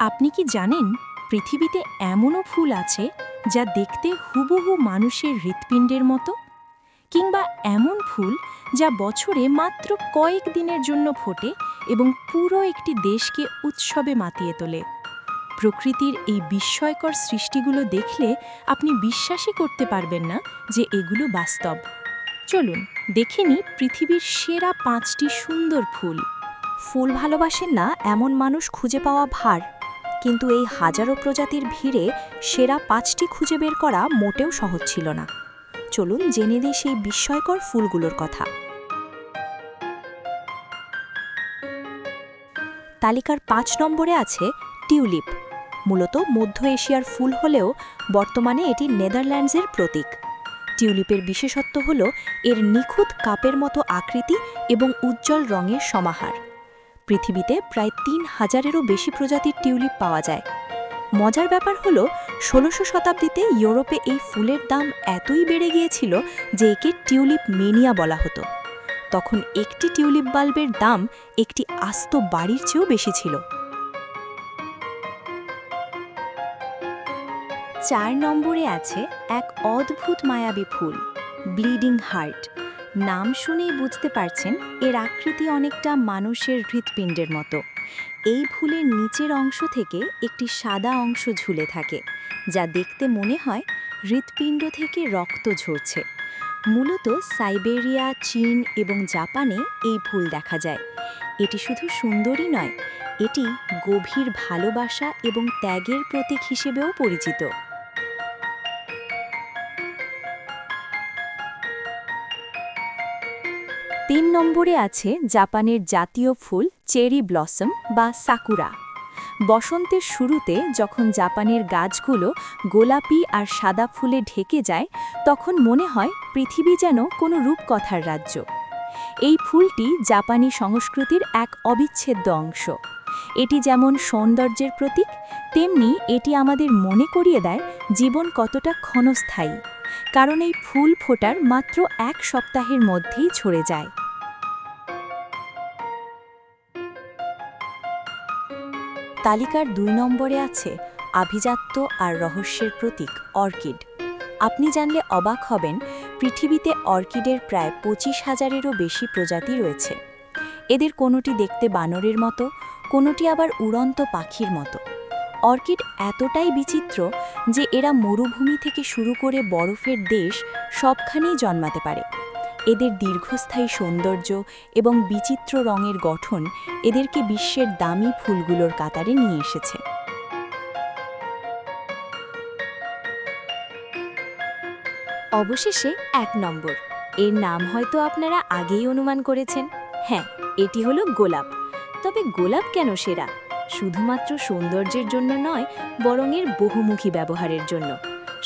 আপনি কি জানেন পৃথিবীতে এমনও ফুল আছে যা দেখতে হুবহু মানুষের হৃৎপিণ্ডের মতো? কিংবা এমন ফুল যা বছরে মাত্র কয়েক দিনের জন্য ফোটে এবং পুরো একটি দেশকে উৎসবে মাতিয়ে তোলে? প্রকৃতির এই বিস্ময়কর সৃষ্টিগুলো দেখলে আপনি বিশ্বাসই করতে পারবেন না যে এগুলো বাস্তব। চলুন দেখে নিই পৃথিবীর সেরা 5টি সুন্দর ফুল। ফুল ভালোবাসেন না এমন মানুষ খুঁজে পাওয়া ভার, কিন্তু এই হাজারো প্রজাতির ভিড়ে সেরা 5টি খুঁজে বের করা মোটেও সহজ ছিল না। চলুন জেনে নিই সেই বিস্ময়কর ফুলগুলোর কথা। তালিকার 5 নম্বরে আছে টিউলিপ। মূলত মধ্য এশিয়ার ফুল হলেও বর্তমানে এটি নেদারল্যান্ডসের প্রতীক। টিউলিপের বিশেষত্ব হল এর নিখুঁত কাপের মতো আকৃতি এবং উজ্জ্বল রঙের সমাহার। পৃথিবীতে প্রায় 3000-এরও বেশি প্রজাতির টিউলিপ পাওয়া যায়। মজার ব্যাপার হল 16শো শতাব্দীতে ইউরোপে এই ফুলের দাম এতই বেড়ে গিয়েছিল যে একে টিউলিপ মেনিয়া বলা হতো। তখন একটি টিউলিপ বাল্বের দাম একটি আস্ত বাড়ির চেয়েও বেশি ছিল। 4 নম্বরে আছে এক অদ্ভুত মায়াবী ফুল, ব্লিডিং হার্ট। নাম শুনেই বুঝতে পারছেন এর আকৃতি অনেকটা মানুষের হৃৎপিণ্ডের মতো। এই ফুলের নিচের অংশ থেকে একটি সাদা অংশ ঝুলে থাকে, যা দেখতে মনে হয় হৃৎপিণ্ড থেকে রক্ত ঝরছে। মূলত সাইবেরিয়া, চীন এবং জাপানে এই ফুল দেখা যায়। এটি শুধু সুন্দরই নয়, এটি গভীর ভালোবাসা এবং ত্যাগের প্রতীক হিসেবেও পরিচিত। তিন নম্বরে আছে জাপানের জাতীয় ফুল চেরি ব্লসম বা সাকুরা। বসন্তের শুরুতে যখন জাপানের গাছগুলো গোলাপি আর সাদা ফুলে ঢেকে যায়, তখন মনে হয় পৃথিবী যেন কোনো রূপকথার রাজ্য। এই ফুলটি জাপানি সংস্কৃতির এক অবিচ্ছেদ্য অংশ। এটি যেমন সৌন্দর্যের প্রতীক, তেমনি এটি আমাদের মনে করিয়ে দেয় জীবন কতটা ক্ষণস্থায়ী, কারণ এই ফুল ফোটার মাত্র 1 সপ্তাহের মধ্যেই ঝরে যায়। তালিকার 2 নম্বরে আছে আভিজাত্য আর রহস্যের প্রতীক অর্কিড। আপনি জানলে অবাক হবেন, পৃথিবীতে অর্কিডের প্রায় 25,000-এরও বেশি প্রজাতি রয়েছে। এদের কোনোটি দেখতে বানরের মতো, কোনোটি আবার উড়ন্ত পাখির মতো। অর্কিড এতটাই বিচিত্র যে এরা মরুভূমি থেকে শুরু করে বরফের দেশ সবখানেই জন্মাতে পারে। এদের দীর্ঘস্থায়ী সৌন্দর্য এবং বিচিত্র রঙের গঠন এদেরকে বিশ্বের দামি ফুলগুলোর কাতারে নিয়ে এসেছে। অবশেষে 1 নম্বর। এর নাম হয়তো আপনারা আগেই অনুমান করেছেন। হ্যাঁ, এটি হলো গোলাপ। তবে গোলাপ কেন সেরা? শুধুমাত্র সৌন্দর্যের জন্য নয়, বরং এর বহুমুখী ব্যবহারের জন্য।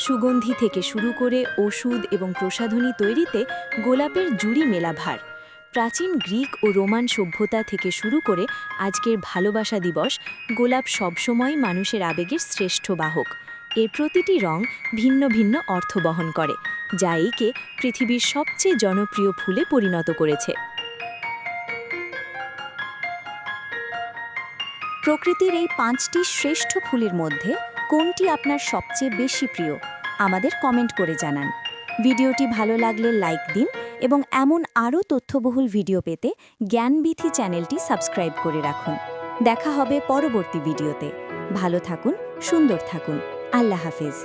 সুগন্ধি থেকে শুরু করে ওষুধ এবং প্রসাধনী তৈরিতে গোলাপের জুড়ি মেলা ভার। প্রাচীন গ্রিক ও রোমান সভ্যতা থেকে শুরু করে আজকের ভালোবাসা দিবস, গোলাপ সবসময় মানুষের আবেগের শ্রেষ্ঠ বাহক। এর প্রতিটি রং ভিন্ন ভিন্ন অর্থ বহন করে, যা একে পৃথিবীর সবচেয়ে জনপ্রিয় ফুলে পরিণত করেছে। প্রকৃতির এই 5টি শ্রেষ্ঠ ফুলের মধ্যে কোনটি আপনার সবচেয়ে বেশি প্রিয়? আমাদের কমেন্ট করে জানান। ভিডিওটি ভালো লাগলে লাইক দিন এবং এমন আরও তথ্যবহুল ভিডিও পেতে জ্ঞানবিথি চ্যানেলটি সাবস্ক্রাইব করে রাখুন। দেখা হবে পরবর্তী ভিডিওতে। ভালো থাকুন, সুন্দর থাকুন। আল্লাহ হাফেজ।